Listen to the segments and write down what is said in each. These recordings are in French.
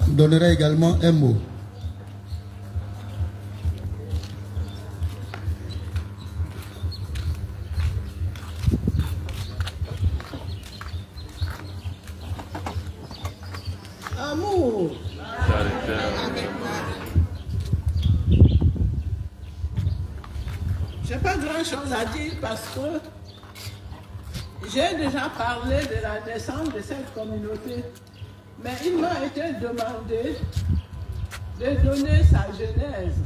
donnerai également un mot. Amour. J'ai pas grand chose à dire parce que j'ai déjà parlé de la naissance de cette communauté, mais il m'a été demandé de donner sa genèse,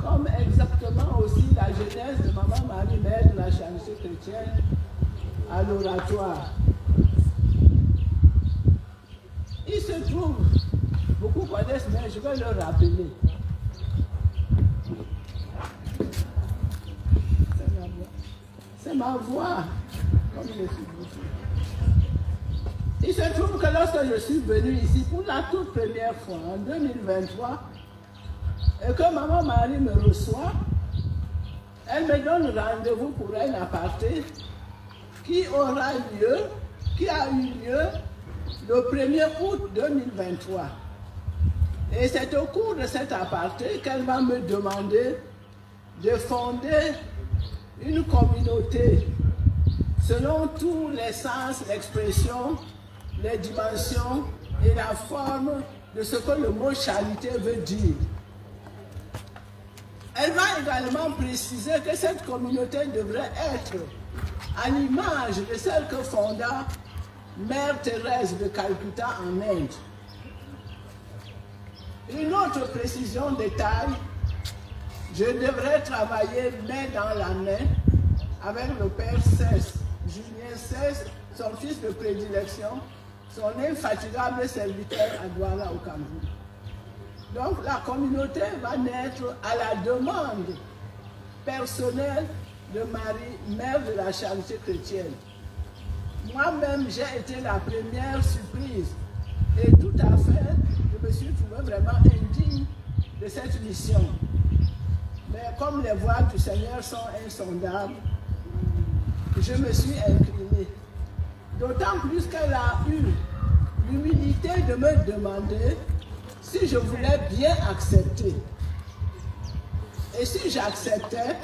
comme exactement aussi la genèse de Maman Marie, mère de la charité chrétienne, à l'oratoire. Il se trouve, beaucoup connaissent, mais je vais le rappeler. C'est ma voix, comme je suis ici. Il se trouve que lorsque je suis venu ici pour la toute première fois, en 2023, et que Maman Marie me reçoit, elle me donne rendez-vous pour un aparté qui aura lieu, qui a eu lieu le 1er août 2023. Et c'est au cours de cet aparté qu'elle va me demander de fonder une communauté selon tous les sens, l'expression, les dimensions et la forme de ce que le mot charité veut dire. Elle va également préciser que cette communauté devrait être à l'image de celle que fonda Mère Thérèse de Calcutta en Inde. Une autre précision de taille, je devrais travailler main dans la main avec le père Cès, Julien Cès, son fils de prédilection, son infatigable serviteur à Douala au Cameroun. Donc la communauté va naître à la demande personnelle de Marie, mère de la charité chrétienne. Moi-même, j'ai été la première surprise et tout à fait, je me suis trouvé vraiment indigne de cette mission. Mais comme les voies du Seigneur sont insondables, je me suis inclinée. D'autant plus qu'elle a eu l'humilité de me demander si je voulais bien accepter. Et si j'acceptais,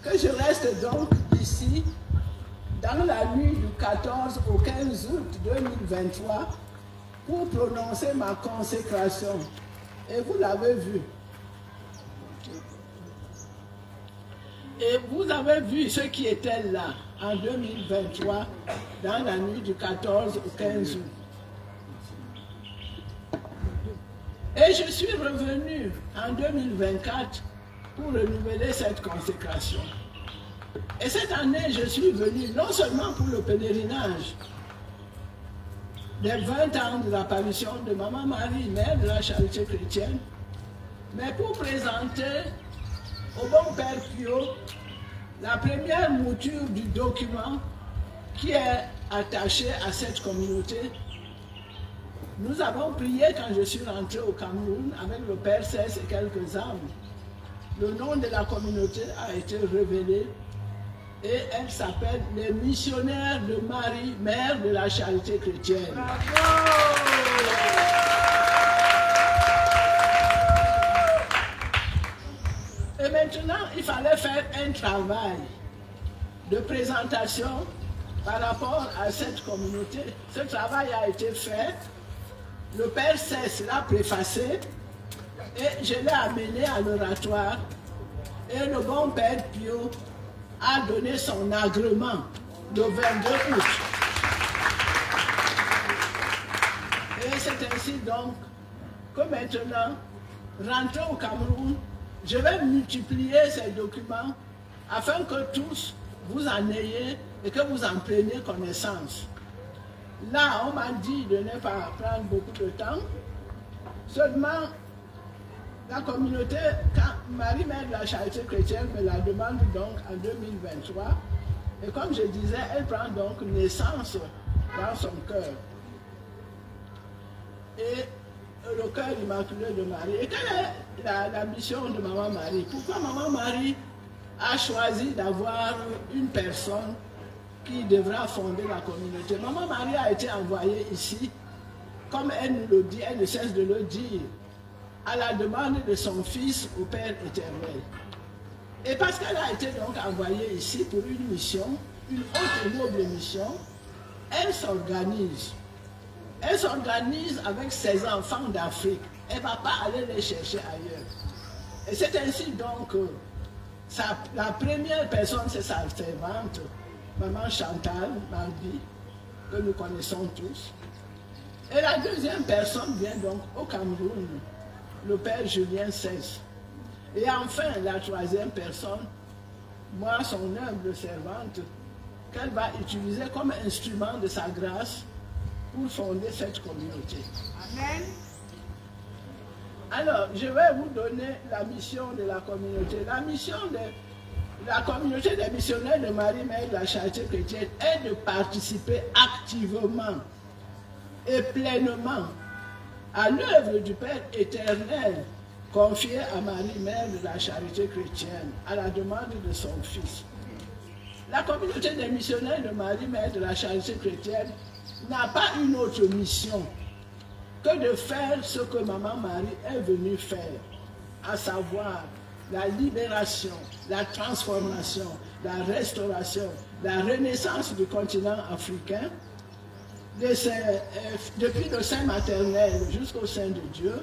que je reste donc ici dans la nuit du 14 au 15 août 2023 pour prononcer ma consécration. Et vous l'avez vu. Et vous avez vu ceux qui étaient là en 2023 dans la nuit du 14 au 15 août. Et je suis revenu en 2024 pour renouveler cette consécration. Et cette année, je suis venu non seulement pour le pèlerinage des 20 ans de l'apparition de Maman Marie, mère de la charité chrétienne, mais pour présenter au bon Père Pio la première mouture du document qui est attaché à cette communauté. Nous avons prié quand je suis rentré au Cameroun avec le Père Cès et quelques âmes. Le nom de la communauté a été révélé et elle s'appelle les missionnaires de Marie, mère de la charité chrétienne. Bravo! Et maintenant, il fallait faire un travail de présentation par rapport à cette communauté. Ce travail a été fait. Le Père Cès l'a préfacé et je l'ai amené à l'oratoire. Et le bon Père Pio a donné son agrément le 22 août. Et c'est ainsi donc que maintenant, rentré au Cameroun, je vais multiplier ces documents afin que tous vous en ayez et que vous en preniez connaissance. Là, on m'a dit de ne pas prendre beaucoup de temps. Seulement, la communauté, quand Marie, mère de la charité chrétienne, me la demande donc en 2023. Et comme je disais, elle prend donc naissance dans son cœur. Et le cœur immaculé de Marie. Et quelle est la mission de Maman Marie? Pourquoi Maman Marie a choisi d'avoir une personne qui devra fonder la communauté? Maman Marie a été envoyée ici comme elle nous le dit, elle ne cesse de le dire, à la demande de son Fils au Père éternel. Et parce qu'elle a été donc envoyée ici pour une mission, une haute et noble mission, elle s'organise. Elle s'organise avec ses enfants d'Afrique. Elle ne va pas aller les chercher ailleurs. Et c'est ainsi donc que la première personne, c'est sa servante, Maman Chantal Malby, que nous connaissons tous. Et la deuxième personne vient donc au Cameroun, le Père Julien XVI. Et enfin, la troisième personne, moi, son humble servante, qu'elle va utiliser comme instrument de sa grâce pour fonder cette communauté. Amen. Alors, je vais vous donner la mission de la communauté. La mission de la communauté des missionnaires de Marie-Mère de la Charité chrétienne est de participer activement et pleinement à l'œuvre du Père éternel confiée à Marie-Mère de la Charité chrétienne, à la demande de son Fils. La communauté des missionnaires de Marie-Mère de la Charité chrétienne n'a pas une autre mission que de faire ce que Maman Marie est venue faire, à savoir la libération, la transformation, la restauration, la renaissance du continent africain, depuis le sein maternel jusqu'au sein de Dieu,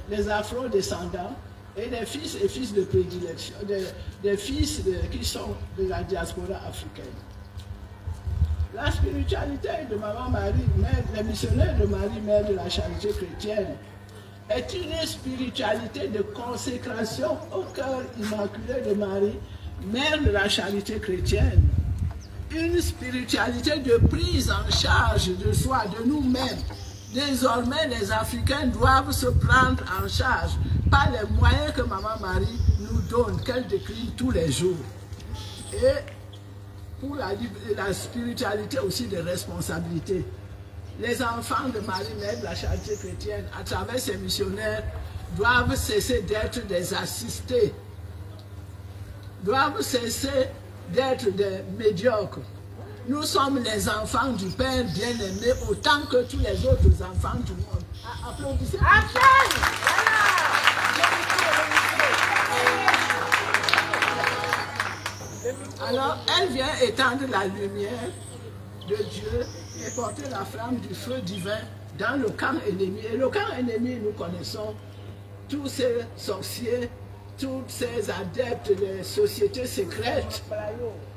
les afro-descendants et les fils et fils de prédilection, des fils qui sont de la diaspora africaine. La spiritualité de Maman Marie, les missionnaires de Marie, Mère de la Charité chrétienne, est une spiritualité de consécration au cœur immaculé de Marie, Mère de la Charité chrétienne. Une spiritualité de prise en charge de soi, de nous-mêmes. Désormais, les Africains doivent se prendre en charge par les moyens que Maman Marie nous donne, qu'elle décline tous les jours. Et pour la spiritualité aussi de responsabilité. Les enfants de Marie-Mère de la Charité chrétienne, à travers ces missionnaires, doivent cesser d'être des assistés, doivent cesser d'être des médiocres. Nous sommes les enfants du Père bien-aimé autant que tous les autres enfants du monde. Applaudissez. Alors, elle vient étendre la lumière de Dieu et porter la flamme du feu divin dans le camp ennemi. Et le camp ennemi, nous connaissons tous ces sorciers, tous ces adeptes des sociétés secrètes.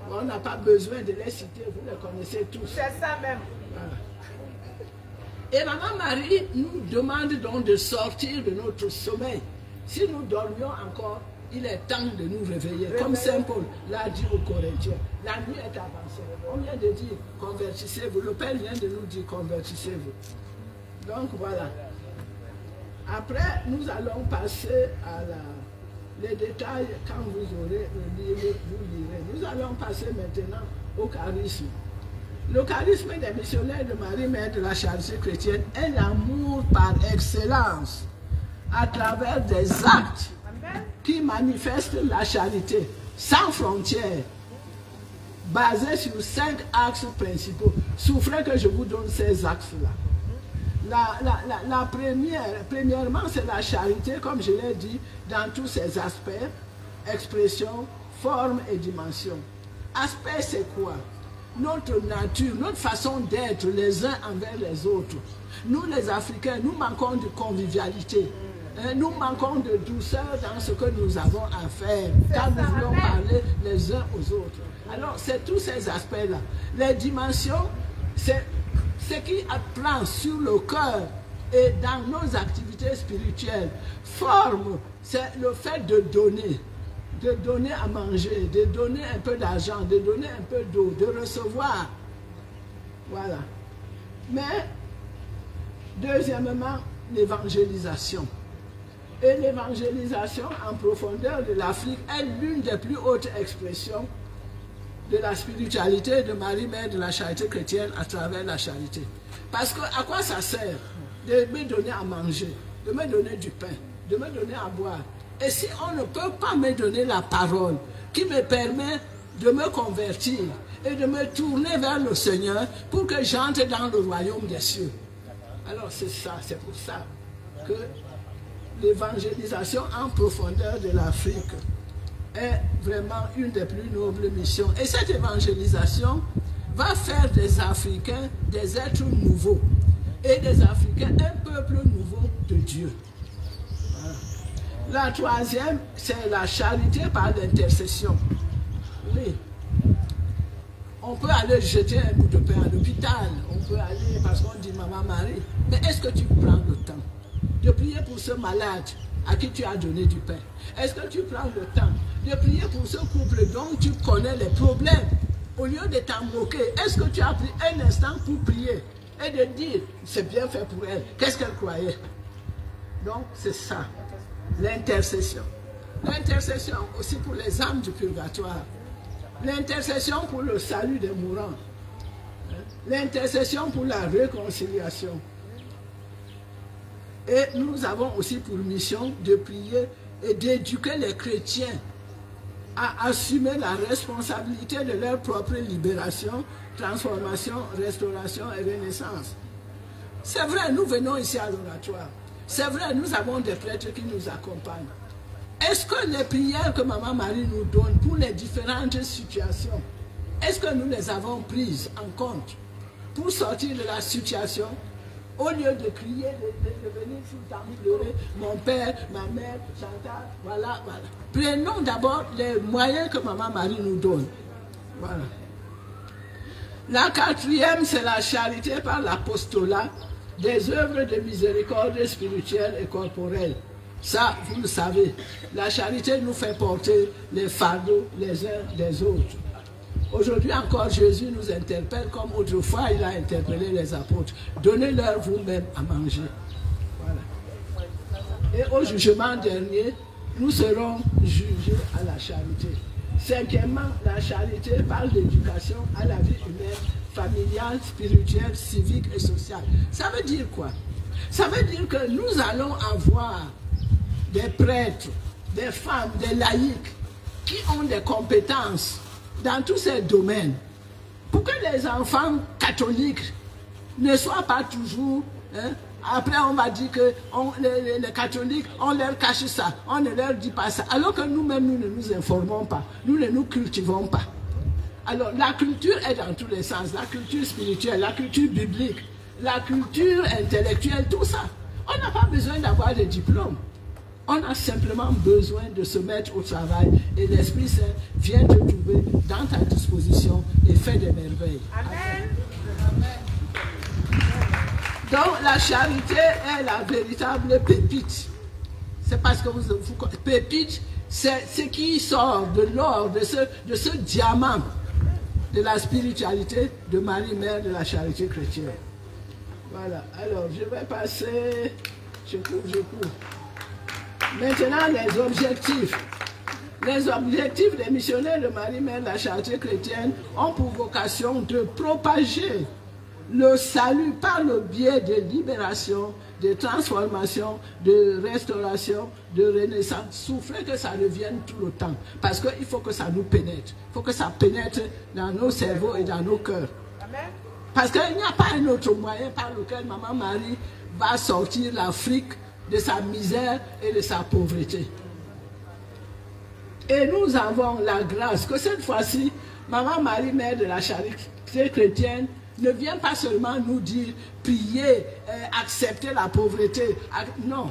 On n'a pas besoin de les citer, vous les connaissez tous. C'est ça même. Voilà. Et Maman Marie nous demande donc de sortir de notre sommeil. Si nous dormions encore, il est temps de nous réveiller. Comme Saint Paul l'a dit aux Corinthiens. La nuit est avancée. On vient de dire convertissez-vous. Le Père vient de nous dire convertissez-vous. Donc voilà. Après, nous allons passer à les détails. Quand vous aurez le livre, vous lirez. Nous allons passer maintenant au charisme. Le charisme des missionnaires de Marie, Mère de la Charité chrétienne, est l'amour par excellence à travers des actes qui manifestent la charité sans frontières, basés sur 5 axes principaux. Souffrez que je vous donne ces axes-là. La premièrement, c'est la charité, comme je l'ai dit, dans tous ses aspects, expression, forme et dimension. Aspect, c'est quoi? Notre nature, notre façon d'être les uns envers les autres. Nous, les Africains, nous manquons de convivialité. Nous manquons de douceur dans ce que nous avons à faire, car nous voulons parler les uns aux autres. Alors, c'est tous ces aspects-là. Les dimensions, c'est ce qui apprend sur le cœur et dans nos activités spirituelles. Forme, c'est le fait de donner à manger, de donner un peu d'argent, de donner un peu d'eau, de recevoir. Voilà. Mais, deuxièmement, l'évangélisation. Et l'évangélisation en profondeur de l'Afrique est l'une des plus hautes expressions de la spiritualité de Marie, Mère de la Charité chrétienne à travers la charité. Parce que à quoi ça sert de me donner à manger, de me donner du pain, de me donner à boire? Et si on ne peut pas me donner la parole qui me permet de me convertir et de me tourner vers le Seigneur pour que j'entre dans le royaume des cieux? Alors c'est ça, c'est pour ça que l'évangélisation en profondeur de l'Afrique est vraiment une des plus nobles missions. Et cette évangélisation va faire des Africains des êtres nouveaux et des Africains un peuple nouveau de Dieu. Voilà. La troisième, c'est la charité par l'intercession. Oui. On peut aller jeter un bout de pain à l'hôpital, on peut aller parce qu'on dit Maman Marie, mais est-ce que tu prends le temps de prier pour ce malade à qui tu as donné du pain? Est-ce que tu prends le temps de prier pour ce couple dont tu connais les problèmes? Au lieu de t'en moquer, est-ce que tu as pris un instant pour prier et de dire, c'est bien fait pour elle, qu'est-ce qu'elle croyait? Donc c'est ça, l'intercession. L'intercession aussi pour les âmes du purgatoire. L'intercession pour le salut des mourants. L'intercession pour la réconciliation. Et nous avons aussi pour mission de prier et d'éduquer les chrétiens à assumer la responsabilité de leur propre libération, transformation, restauration et renaissance. C'est vrai, nous venons ici à l'oratoire. C'est vrai, nous avons des prêtres qui nous accompagnent. Est-ce que les prières que Maman Marie nous donne pour les différentes situations, est-ce que nous les avons prises en compte pour sortir de la situation? Au lieu de crier, de venir tout le temps pleurer, mon père, ma mère, Chantal, voilà, voilà. Prenons d'abord les moyens que Maman Marie nous donne. Voilà. La quatrième, c'est la charité par l'apostolat des œuvres de miséricorde spirituelle et corporelle. Ça, vous le savez, la charité nous fait porter les fardeaux les uns des autres. Aujourd'hui encore, Jésus nous interpelle comme autrefois il a interpellé les apôtres. Donnez-leur vous-même à manger. Voilà. Et au jugement dernier, nous serons jugés à la charité. Cinquièmement, la charité par l'éducation à la vie humaine, familiale, spirituelle, civique et sociale. Ça veut dire quoi? Ça veut dire que nous allons avoir des prêtres, des femmes, des laïcs qui ont des compétences dans tous ces domaines, pour que les enfants catholiques ne soient pas toujours... après on va dire que les catholiques, on leur cache ça, on ne leur dit pas ça, alors que nous-mêmes, nous ne nous informons pas, nous ne nous cultivons pas. Alors la culture est dans tous les sens, la culture spirituelle, la culture biblique, la culture intellectuelle, tout ça. On n'a pas besoin d'avoir des diplômes. On a simplement besoin de se mettre au travail et l'Esprit Saint vient te trouver dans ta disposition et fait des merveilles. Amen. Donc la charité est la véritable pépite. C'est parce que vous pépite, c'est ce qui sort de l'or, de ce diamant de la spiritualité de Marie, Mère de la charité chrétienne. Voilà, alors je vais passer, je cours. Maintenant, les objectifs. Les objectifs des missionnaires de Marie, Mère de la charité chrétienne ont pour vocation de propager le salut par le biais de libération, de transformation, de restauration, de renaissance. Souffrez que ça revienne tout le temps. Parce qu'il faut que ça nous pénètre. Il faut que ça pénètre dans nos cerveaux et dans nos cœurs. Parce qu'il n'y a pas un autre moyen par lequel Maman Marie va sortir l'Afrique de sa misère et de sa pauvreté. Et nous avons la grâce que cette fois-ci, Maman Marie, Mère de la charité chrétienne, ne vient pas seulement nous dire, prier, accepter la pauvreté. Non,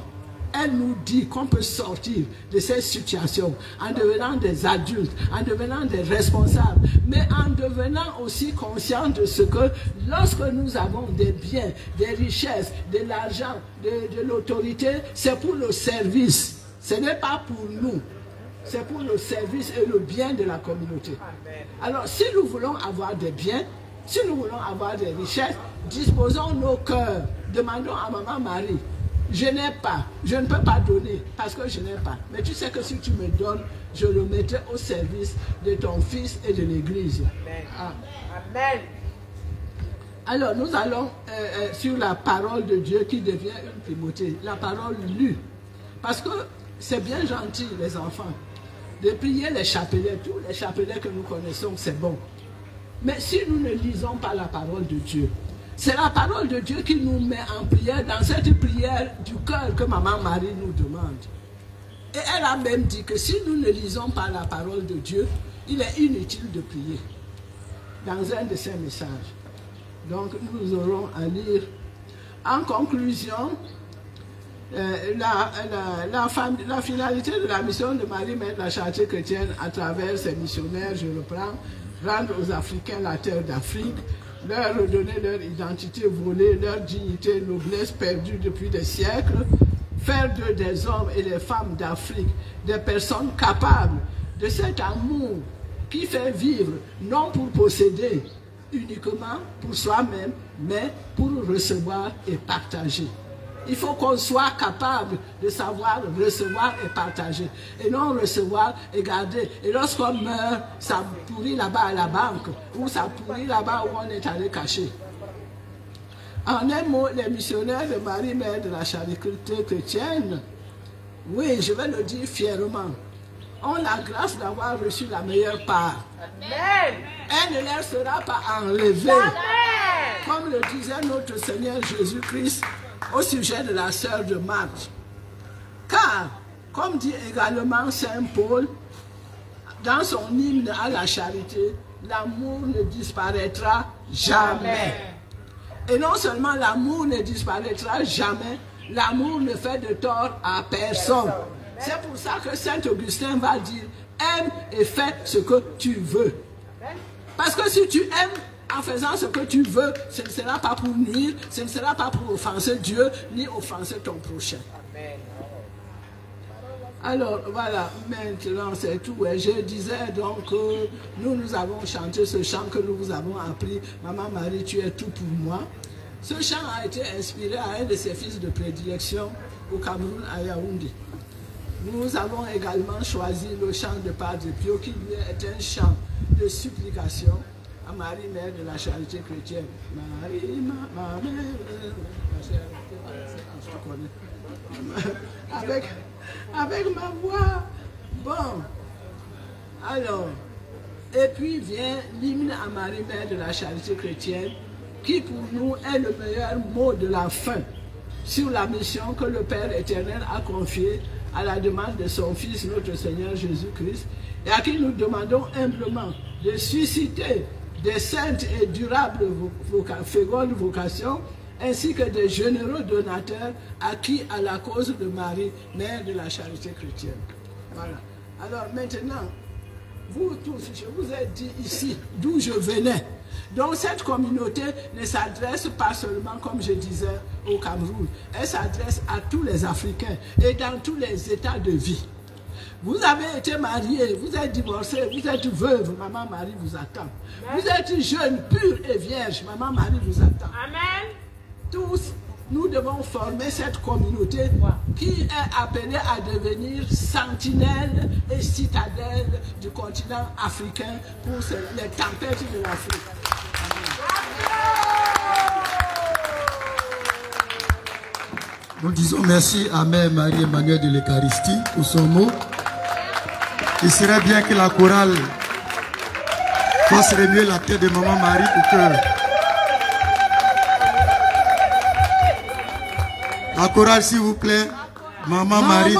elle nous dit qu'on peut sortir de ces situations en devenant des adultes, en devenant des responsables, mais en devenant aussi conscients de ce que lorsque nous avons des biens, des richesses, de l'argent, de l'autorité, c'est pour le service. Ce n'est pas pour nous. C'est pour le service et le bien de la communauté. Alors, si nous voulons avoir des biens, si nous voulons avoir des richesses, disposons nos cœurs. Demandons à Maman Marie. Je n'ai pas, je ne peux pas donner parce que je n'ai pas. Mais tu sais que si tu me donnes, je le mettrai au service de ton fils et de l'église. Amen. Ah. Amen. Alors nous allons sur la parole de Dieu qui devient une primauté. La parole lue. Parce que c'est bien gentil les enfants de prier les chapelets. Tous les chapelets que nous connaissons, c'est bon. Mais si nous ne lisons pas la parole de Dieu, C'est la parole de Dieu qui nous met en prière, dans cette prière du cœur que Maman Marie nous demande. Et elle a même dit que si nous ne lisons pas la parole de Dieu, il est inutile de prier. Dans un de ses messages. Donc nous aurons à lire. En conclusion, la finalité de la mission de Marie, Mère de la Charité chrétienne, à travers ses missionnaires, je reprends, rendre aux Africains la terre d'Afrique, leur redonner leur identité volée, leur dignité, noblesse perdue depuis des siècles, faire d'eux des hommes et des femmes d'Afrique, des personnes capables de cet amour qui fait vivre, non pour posséder uniquement pour soi-même, mais pour recevoir et partager. Il faut qu'on soit capable de savoir recevoir et partager. Et non recevoir et garder. Et lorsqu'on meurt, ça pourrit là-bas à la banque. Ou ça pourrit là-bas où on est allé cacher. En un mot, les missionnaires de Marie, Mère de la Charité chrétienne, oui, je vais le dire fièrement, ont la grâce d'avoir reçu la meilleure part. Amen. Elle ne leur sera pas enlevée. Amen. Comme le disait notre Seigneur Jésus-Christ au sujet de la sœur de Marthe. Car, comme dit également Saint Paul, dans son hymne à la charité, l'amour ne disparaîtra jamais. Et non seulement l'amour ne disparaîtra jamais, l'amour ne fait de tort à personne. C'est pour ça que Saint Augustin va dire, aime et fais ce que tu veux. Parce que si tu aimes en faisant ce que tu veux, ce ne sera pas pour nuire, ce ne sera pas pour offenser Dieu, ni offenser ton prochain. Alors voilà, maintenant c'est tout. Et je disais donc que nous avons chanté ce chant que nous vous avons appris, Maman Marie, tu es tout pour moi. Ce chant a été inspiré à un de ses fils de prédilection au Cameroun, à Yaoundé. Nous avons également choisi le chant de Padre Pio, qui lui est un chant de supplication à Marie, Mère de la Charité chrétienne. Marie, ma mère, avec ma voix. Bon, alors, et puis vient l'hymne à Marie, Mère de la Charité chrétienne, qui pour nous est le meilleur mot de la fin sur la mission que le Père éternel a confiée à la demande de son Fils, notre Seigneur Jésus-Christ, et à qui nous demandons humblement de susciter des saintes et durables fécondes vocations, ainsi que des généreux donateurs acquis à la cause de Marie, Mère de la Charité chrétienne. Voilà. Alors maintenant, vous tous, je vous ai dit ici d'où je venais. Donc cette communauté ne s'adresse pas seulement, comme je disais, au Cameroun. Elle s'adresse à tous les Africains et dans tous les états de vie. Vous avez été marié, vous êtes divorcé, vous êtes veuve, Maman Marie vous attend. Amen. Vous êtes jeune, pur et vierge, Maman Marie vous attend. Amen. Tous, nous devons former cette communauté qui est appelée à devenir sentinelle et citadelle du continent africain pour les tempêtes de l'Afrique. Nous disons merci à Mère Marie-Emmanuelle de l'Eucharistie pour son mot. Il serait bien que la chorale fasse remuer la tête de Maman Marie pour que la chorale, s'il vous plaît. Maman Marie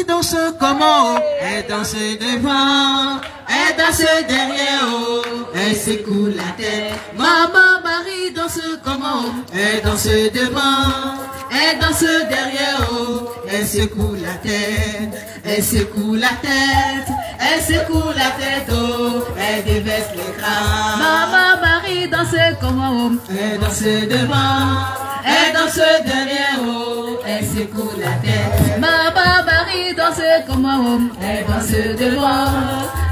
danse comment? Elle danse devant, elle danse derrière, oh, elle secoue la tête. Maman Marie danse comment? Elle danse devant, elle danse derrière, oh, elle secoue la tête, elle secoue la tête, elle secoue la tête, oh, elle déverse l'écran. Maman Marie danse comment? Elle danse devant, elle danse derrière, oh, elle secoue la tête. Maman Marie danse comment? Elle danse devant,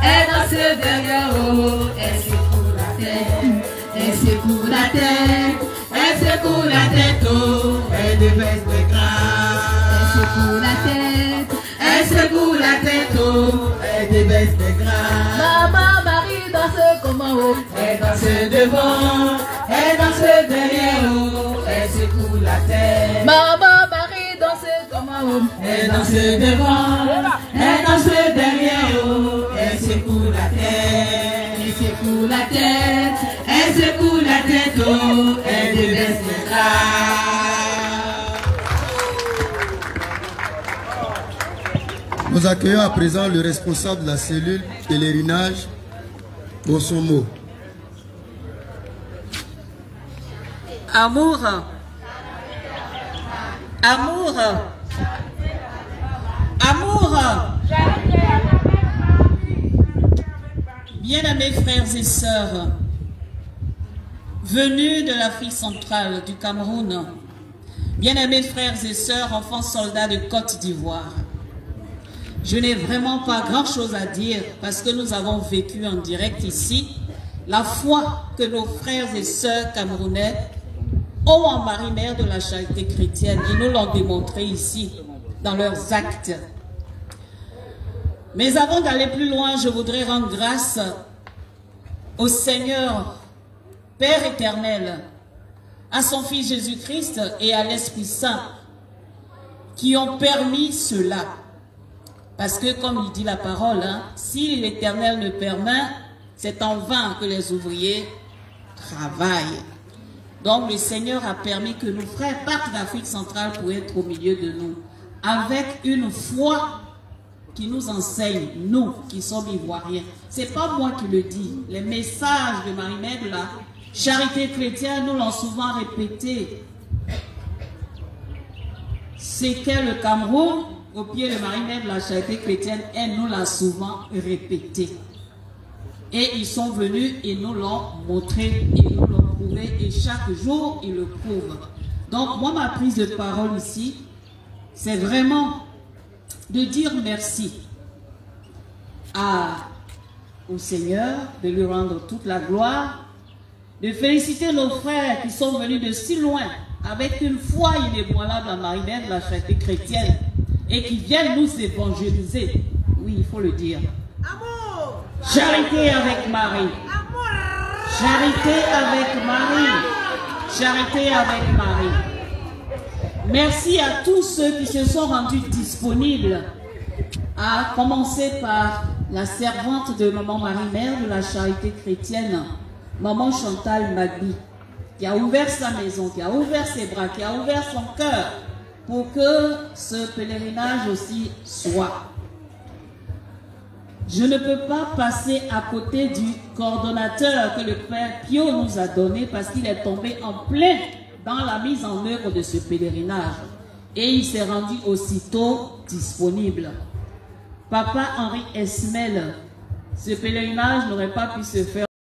elle danse derrière, oh, elle secoue la tête, elle secoue la tête, elle secoue la tête, oh, elle déverse l'écran. Elle secoue la tête, elle secoue la tête, oh, elle déverse l'écran. Maman Marie danse comment? Elle danse devant, elle danse derrière, oh, elle secoue la tête. Maman Marie danse comment? Elle danse devant, elle danse derrière, oh, elle secoue la tête. Elle secoue la tête, elle secoue la tête, oh, elle Nous accueillons à présent le responsable de la cellule pèlerinage pour son mot. Amour. Amour. Amour. Bien-aimés frères et sœurs, venus de l'Afrique centrale, du Cameroun, bien-aimés frères et sœurs, enfants soldats de Côte d'Ivoire, je n'ai vraiment pas grand-chose à dire parce que nous avons vécu en direct ici la foi que nos frères et sœurs camerounais ont en Marie-Mère de la Charité chrétienne. Ils nous l'ont démontré ici dans leurs actes. Mais avant d'aller plus loin, je voudrais rendre grâce au Seigneur, Père éternel, à son Fils Jésus-Christ et à l'Esprit Saint qui ont permis cela. Parce que, comme il dit la parole, si l'Éternel ne permet, c'est en vain que les ouvriers travaillent. Donc, le Seigneur a permis que nos frères partent d'Afrique centrale pour être au milieu de nous, avec une foi qui nous enseigne, nous qui sommes ivoiriens. Ce n'est pas moi qui le dis. Les messages de Marie-Mère de la Charité chrétienne nous l'ont souvent répété. C'est qu'est le Cameroun, au pied de Marie-Mère de la Charité chrétienne, elle nous l'a souvent répété. Et ils sont venus et nous l'ont montré, et nous l'ont prouvé, et chaque jour, ils le prouvent. Donc, moi, ma prise de parole ici, c'est vraiment de dire merci au Seigneur, de lui rendre toute la gloire, de féliciter nos frères qui sont venus de si loin, avec une foi inébranlable à Marie-Mère de la Charité chrétienne, et qui viennent nous évangéliser. Oui, il faut le dire. Amour. Charité avec Marie. Amour. Charité avec Marie. Charité avec Marie. Merci à tous ceux qui se sont rendus disponibles, à commencer par la servante de Maman Marie-Mère de la Charité chrétienne, Maman Chantal Magbi, qui a ouvert sa maison, qui a ouvert ses bras, qui a ouvert son cœur, pour que ce pèlerinage aussi soit. Je ne peux pas passer à côté du coordonnateur que le Père Pio nous a donné parce qu'il est tombé en plein dans la mise en œuvre de ce pèlerinage. Et il s'est rendu aussitôt disponible. Papa Henri Esmel, ce pèlerinage n'aurait pas pu se faire